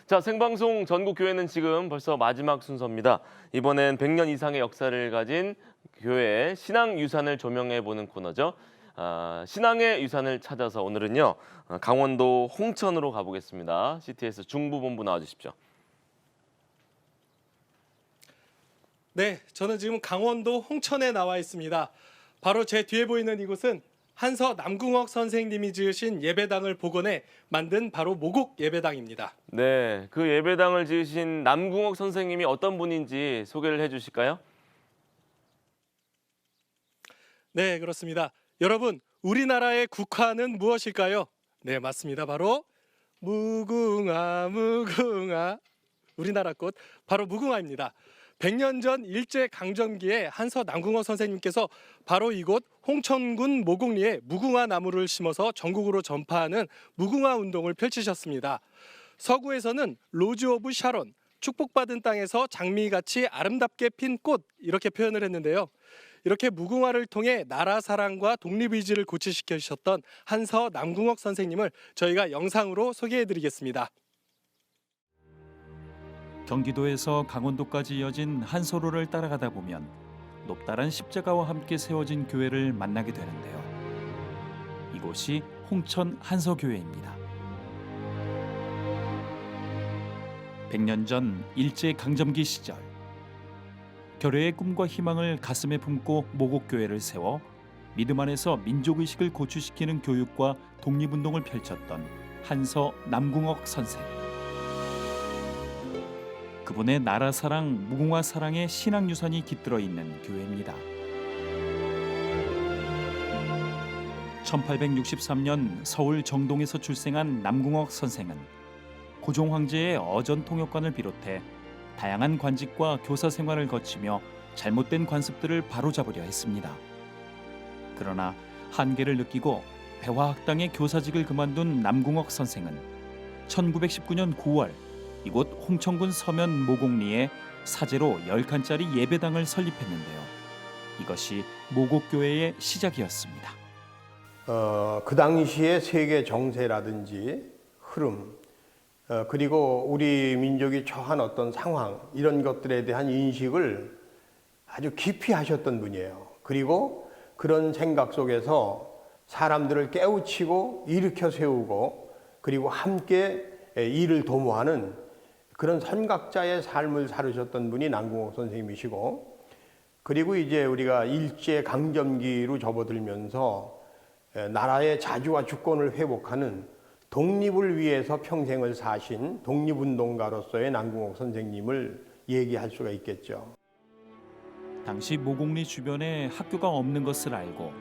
자, 생방송 전국교회는 지금 벌써 마지막 순서입니다. 이번엔 100년 이상의 역사를 가진 교회의 신앙유산을 조명해보는 코너죠. 신앙의 유산을 찾아서 오늘은요, 강원도 홍천으로 가보겠습니다. CTS 중부본부 나와주십시오. 네, 저는 지금 강원도 홍천에 나와 있습니다. 바로 제 뒤에 보이는 이곳은 한서 남궁옥 선생님이 지으신 예배당을 복원해 만든 바로 모곡 예배당입니다. 네, 그 예배당을 지으신 남궁옥 선생님이 어떤 분인지 소개를 해주실까요? 네, 그렇습니다. 여러분, 우리나라의 국화는 무엇일까요? 네, 맞습니다. 바로 무궁화, 무궁화. 우리나라 꽃, 바로 무궁화입니다. 100년 전 일제강점기에 한서 남궁옥 선생님께서 바로 이곳 홍천군 모곡리에 무궁화 나무를 심어서 전국으로 전파하는 무궁화 운동을 펼치셨습니다. 서구에서는 로즈 오브 샤론, 축복받은 땅에서 장미같이 아름답게 핀 꽃 이렇게 표현을 했는데요. 이렇게 무궁화를 통해 나라 사랑과 독립의지를 고취시켜 주셨던 한서 남궁옥 선생님을 저희가 영상으로 소개해드리겠습니다. 경기도에서 강원도까지 이어진 한서로를 따라가다 보면 높다란 십자가와 함께 세워진 교회를 만나게 되는데요. 이곳이 홍천 한서교회입니다. 100년 전 일제강점기 시절 결의의 꿈과 희망을 가슴에 품고 모곡교회를 세워 믿음 안에서 민족의식을 고취시키는 교육과 독립운동을 펼쳤던 한서 남궁옥 선생. 그분의 나라 사랑, 무궁화 사랑의 신앙 유산이 깃들어 있는 교회입니다. 1863년 서울 정동에서 출생한 남궁옥 선생은 고종 황제의 어전 통역관을 비롯해 다양한 관직과 교사 생활을 거치며 잘못된 관습들을 바로잡으려 했습니다. 그러나 한계를 느끼고 배화학당의 교사직을 그만둔 남궁옥 선생은 1919년 9월 이곳 홍천군 서면 모곡리에 사제로 10칸짜리 예배당을 설립했는데요. 이것이 모곡교회의 시작이었습니다. 그 당시의 세계 정세라든지 흐름, 그리고 우리 민족이 처한 어떤 상황, 이런 것들에 대한 인식을 아주 깊이 하셨던 분이에요. 그리고 그런 생각 속에서 사람들을 깨우치고 일으켜 세우고 그리고 함께 일을 도모하는 그런 선각자의 삶을 살으셨던 분이 남궁옥 선생님이시고, 그리고 이제 우리가 일제 강점기로 접어들면서 나라의 자주와 주권을 회복하는 독립을 위해서 평생을 사신 독립운동가로서의 남궁옥 선생님을 얘기할 수가 있겠죠. 당시 모곡리 주변에 학교가 없는 것을 알고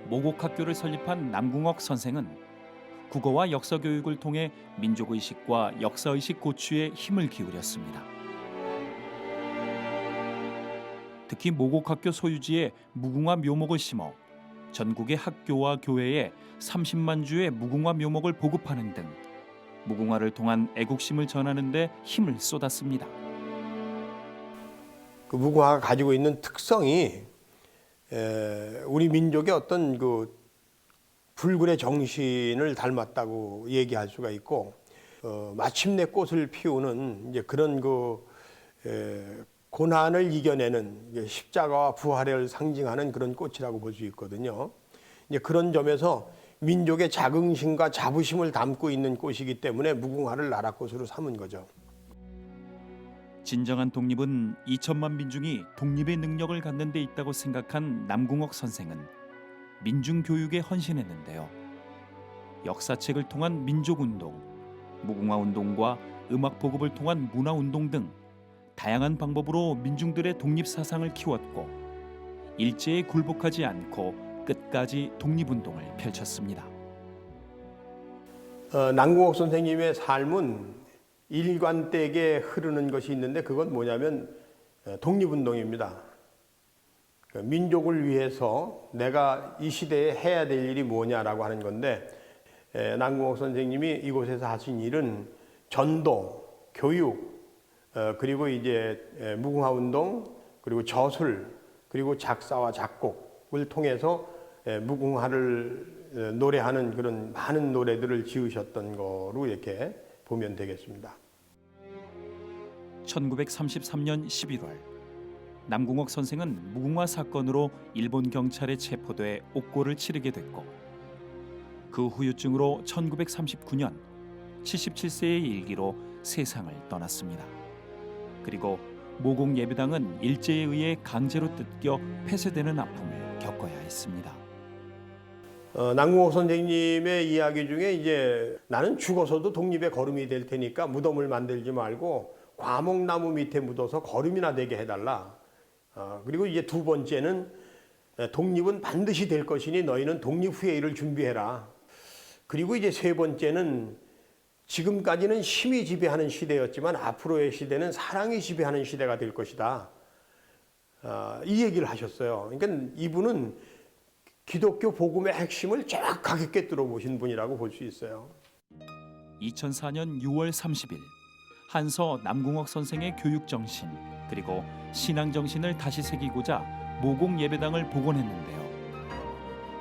모곡학교를 설립한 남궁옥 선생은 국어와 역사 교육을 통해 민족의식과 역사의식 고취에 힘을 기울였습니다. 특히 모곡학교 소유지에 무궁화 묘목을 심어 전국의 학교와 교회에 30만 주의 무궁화 묘목을 보급하는 등 무궁화를 통한 애국심을 전하는 데 힘을 쏟았습니다. 그 무궁화가 가지고 있는 특성이 우리 민족의 어떤 그 불굴의 정신을 닮았다고 얘기할 수가 있고, 마침내 꽃을 피우는 이제 그런 고난을 이겨내는 십자가와 부활을 상징하는 그런 꽃이라고 볼 수 있거든요. 이제 그런 점에서 민족의 자긍심과 자부심을 담고 있는 꽃이기 때문에 무궁화를 나라꽃으로 삼은 거죠. 진정한 독립은 2천만 민중이 독립의 능력을 갖는 데 있다고 생각한 남궁옥 선생은 민중교육에 헌신했는데요. 역사책을 통한 민족운동, 무궁화운동과 음악 보급을 통한 문화운동 등 다양한 방법으로 민중들의 독립사상을 키웠고 일제에 굴복하지 않고 끝까지 독립운동을 펼쳤습니다. 남궁옥 선생님의 삶은 일관되게 흐르는 것이 있는데, 그건 뭐냐면 독립운동입니다. 민족을 위해서 내가 이 시대에 해야 될 일이 뭐냐라고 하는 건데, 남궁옥 선생님이 이곳에서 하신 일은 전도, 교육, 그리고 이제 무궁화 운동, 그리고 저술, 그리고 작사와 작곡을 통해서 무궁화를 노래하는 그런 많은 노래들을 지으셨던 거로 이렇게 보면 되겠습니다. 1933년 11월 남궁옥 선생은 무궁화 사건으로 일본 경찰에 체포돼 옥고를 치르게 됐고 그 후유증으로 1939년 77세의 일기로 세상을 떠났습니다. 그리고 모공 예배당은 일제에 의해 강제로 뜯겨 폐쇄되는 아픔을 겪어야 했습니다. 남궁옥 선생님의 이야기 중에 이제 나는 죽어서도 독립의 거름이 될 테니까 무덤을 만들지 말고 과목나무 밑에 묻어서 거름이나 되게 해달라. 그리고 이제 두 번째는 독립은 반드시 될 것이니 너희는 독립 후에 일을 준비해라. 그리고 이제 세 번째는 지금까지는 힘이 지배하는 시대였지만 앞으로의 시대는 사랑이 지배하는 시대가 될 것이다. 이 얘기를 하셨어요. 그러니까 이분은 기독교 복음의 핵심을 정확하게 꿰뚫어 보신 분이라고 볼 수 있어요. 2004년 6월 30일 한서 남궁옥 선생의 교육 정신 그리고 신앙 정신을 다시 새기고자 모공 예배당을 복원했는데요.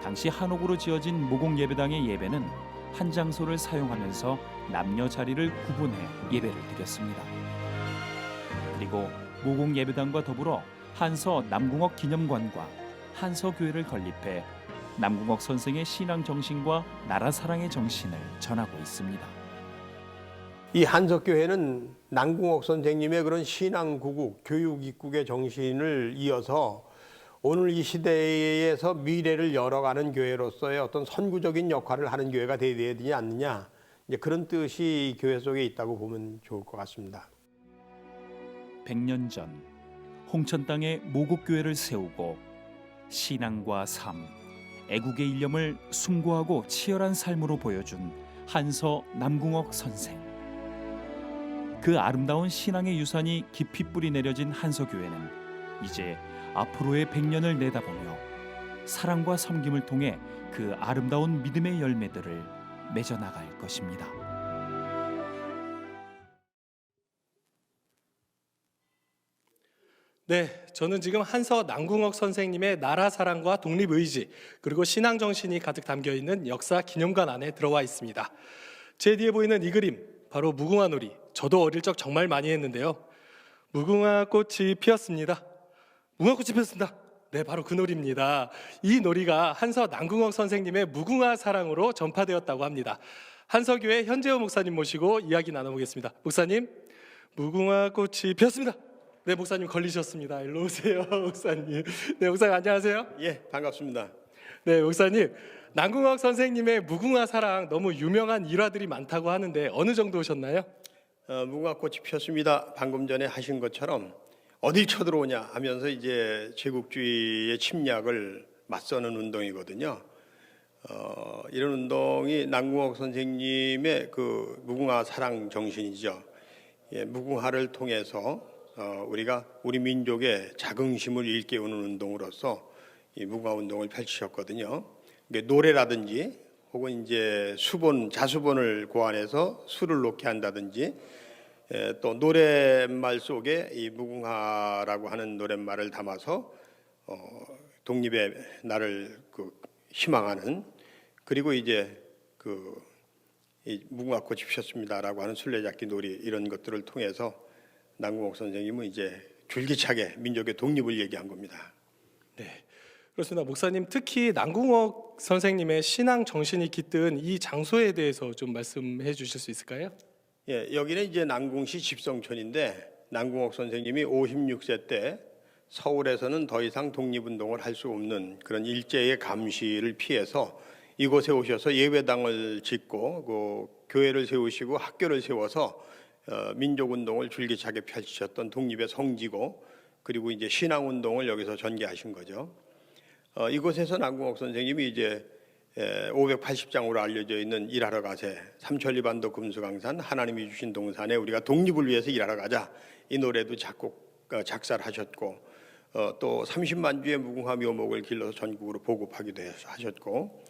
당시 한옥으로 지어진 모공 예배당의 예배는 한 장소를 사용하면서 남녀 자리를 구분해 예배를 드렸습니다. 그리고 모공 예배당과 더불어 한서 남궁옥 기념관과 한서 교회를 건립해 남궁옥 선생의 신앙 정신과 나라 사랑의 정신을 전하고 있습니다. 이 한석교회는 남궁옥 선생님의 그런 신앙구국, 교육입국의 정신을 이어서 오늘 이 시대에서 미래를 열어가는 교회로서의 어떤 선구적인 역할을 하는 교회가 되어야 되지 않느냐, 이제 그런 뜻이 이 교회 속에 있다고 보면 좋을 것 같습니다. 100년 전 홍천 땅에 모국교회를 세우고 신앙과 삶, 애국의 일념을 숭고하고 치열한 삶으로 보여준 한서 남궁옥 선생. 그 아름다운 신앙의 유산이 깊이 뿌리 내려진 한서교회는 이제 앞으로의 100년을 내다보며 사랑과 섬김을 통해 그 아름다운 믿음의 열매들을 맺어나갈 것입니다. 네, 저는 지금 한서 남궁옥 선생님의 나라 사랑과 독립 의지 그리고 신앙 정신이 가득 담겨 있는 역사 기념관 안에 들어와 있습니다. 제 뒤에 보이는 이 그림 바로 무궁화 놀이. 저도 어릴 적 정말 많이 했는데요. 무궁화 꽃이 피었습니다. 무궁화 꽃이 피었습니다. 네, 바로 그 놀이입니다. 이 놀이가 한서 남궁옥 선생님의 무궁화 사랑으로 전파되었다고 합니다. 한서교회 현재호 목사님 모시고 이야기 나눠보겠습니다. 목사님, 무궁화 꽃이 피었습니다. 네, 목사님 걸리셨습니다. 일로 오세요, 목사님. 네, 목사님 안녕하세요. 예, 반갑습니다. 네, 목사님. 남궁옥 선생님의 무궁화 사랑 너무 유명한 일화들이 많다고 하는데 어느 정도 오셨나요? 무궁화꽃이 피었습니다. 방금 전에 하신 것처럼 어딜 쳐들어오냐 하면서 이제 제국주의의 침략을 맞서는 운동이거든요. 이런 운동이 남궁옥 선생님의 그 무궁화 사랑 정신이죠. 예, 무궁화를 통해서 우리가 우리 민족의 자긍심을 일깨우는 운동으로서 이 무궁화 운동을 펼치셨거든요. 노래라든지 혹은 이제 자수본을 고안해서 수를 놓게 한다든지 또 노랫말 속에 이 무궁화라고 하는 노랫말을 담아서 독립의 날을 희망하는, 그리고 이제 이 무궁화꽃이 피었습니다라고 하는 술래잡기 놀이, 이런 것들을 통해서 남궁옥 선생님은 이제 줄기차게 민족의 독립을 얘기한 겁니다. 네, 그렇습니다. 목사님, 특히 남궁옥 선생님의 신앙 정신이 깃든 이 장소에 대해서 좀 말씀해 주실 수 있을까요? 예, 여기는 이제 남궁시 집성촌인데 남궁옥 선생님이 56세 때 서울에서는 더 이상 독립운동을 할 수 없는 그런 일제의 감시를 피해서 이곳에 오셔서 예배당을 짓고 그 교회를 세우시고 학교를 세워서 민족운동을 줄기차게 펼치셨던 독립의 성지고, 그리고 이제 신앙운동을 여기서 전개하신 거죠. 이곳에서 남궁옥 선생님이 이제 580장으로 알려져 있는 일하러 가세, 삼천리반도 금수강산, 하나님이 주신 동산에 우리가 독립을 위해서 일하러 가자, 이 노래도 작사를 하셨고, 또 30만 주의 무궁화 묘목을 길러서 전국으로 보급하기도 하셨고,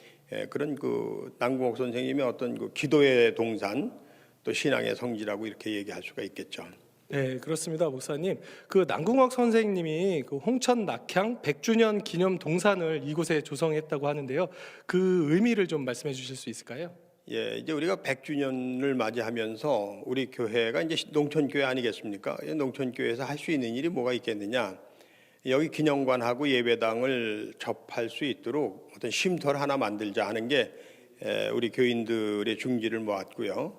그런 그 남궁옥 선생님의 어떤 그 기도의 동산, 또 신앙의 성지라고 이렇게 얘기할 수가 있겠죠. 네, 그렇습니다, 목사님. 그 남궁옥 선생님이 그 홍천 낙향 100주년 기념 동산을 이곳에 조성했다고 하는데요. 그 의미를 좀 말씀해 주실 수 있을까요? 예, 이제 우리가 100주년을 맞이하면서 우리 교회가 이제 농촌교회 아니겠습니까? 농촌교회에서 할 수 있는 일이 뭐가 있겠느냐? 여기 기념관하고 예배당을 접할 수 있도록 어떤 쉼터를 하나 만들자 하는 게 우리 교인들의 중지를 모았고요.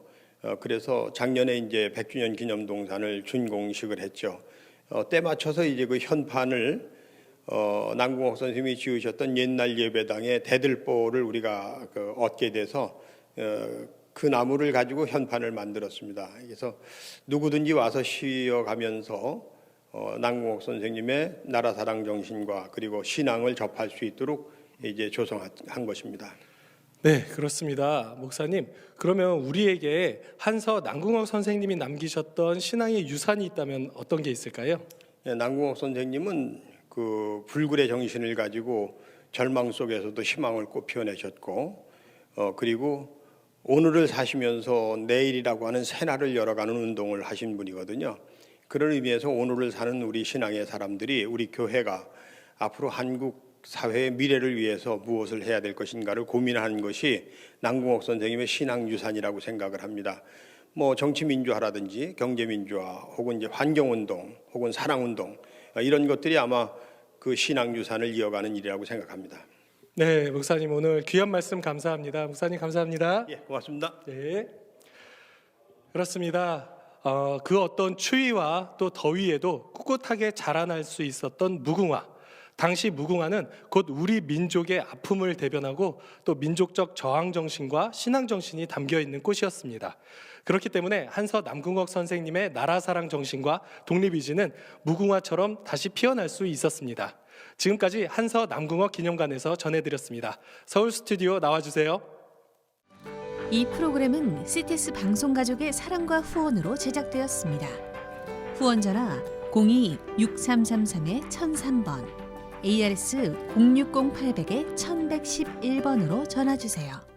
그래서 작년에 이제 100주년 기념 동산을 준공식을 했죠. 때 맞춰서 이제 그 현판을 남궁옥 선생님이 지으셨던 옛날 예배당의 대들보를 우리가 얻게 돼서 그 나무를 가지고 현판을 만들었습니다. 그래서 누구든지 와서 쉬어가면서 남궁옥 선생님의 나라사랑 정신과 그리고 신앙을 접할 수 있도록 이제 조성한 것입니다. 네, 그렇습니다. 목사님, 그러면 우리에게 한서 남궁옥 선생님이 남기셨던 신앙의 유산이 있다면 어떤 게 있을까요? 예, 남궁옥 선생님은 그 불굴의 정신을 가지고 절망 속에서도 희망을 꽃피워내셨고, 그리고 오늘을 사시면서 내일이라고 하는 새날을 열어가는 운동을 하신 분이거든요. 그런 의미에서 오늘을 사는 우리 신앙의 사람들이, 우리 교회가 앞으로 한국 사회의 미래를 위해서 무엇을 해야 될 것인가를 고민하는 것이 남궁옥 선생님의 신앙 유산이라고 생각을 합니다. 뭐 정치 민주화라든지 경제 민주화, 혹은 이제 환경 운동, 혹은 사랑 운동, 이런 것들이 아마 그 신앙 유산을 이어가는 일이라고 생각합니다. 네, 목사님 오늘 귀한 말씀 감사합니다. 목사님 감사합니다. 예, 고맙습니다. 네, 그렇습니다. 그 어떤 추위와 또 더위에도 꿋꿋하게 자라날 수 있었던 무궁화. 당시 무궁화는 곧 우리 민족의 아픔을 대변하고 또 민족적 저항 정신과 신앙 정신이 담겨 있는 꽃이었습니다. 그렇기 때문에 한서 남궁옥 선생님의 나라사랑 정신과 독립의지는 무궁화처럼 다시 피어날 수 있었습니다. 지금까지 한서 남궁옥 기념관에서 전해드렸습니다. 서울 스튜디오 나와주세요. 이 프로그램은 CTS 방송가족의 사랑과 후원으로 제작되었습니다. 후원 전화 02-6333-1003번, ARS 060-800-1111번으로 전화주세요.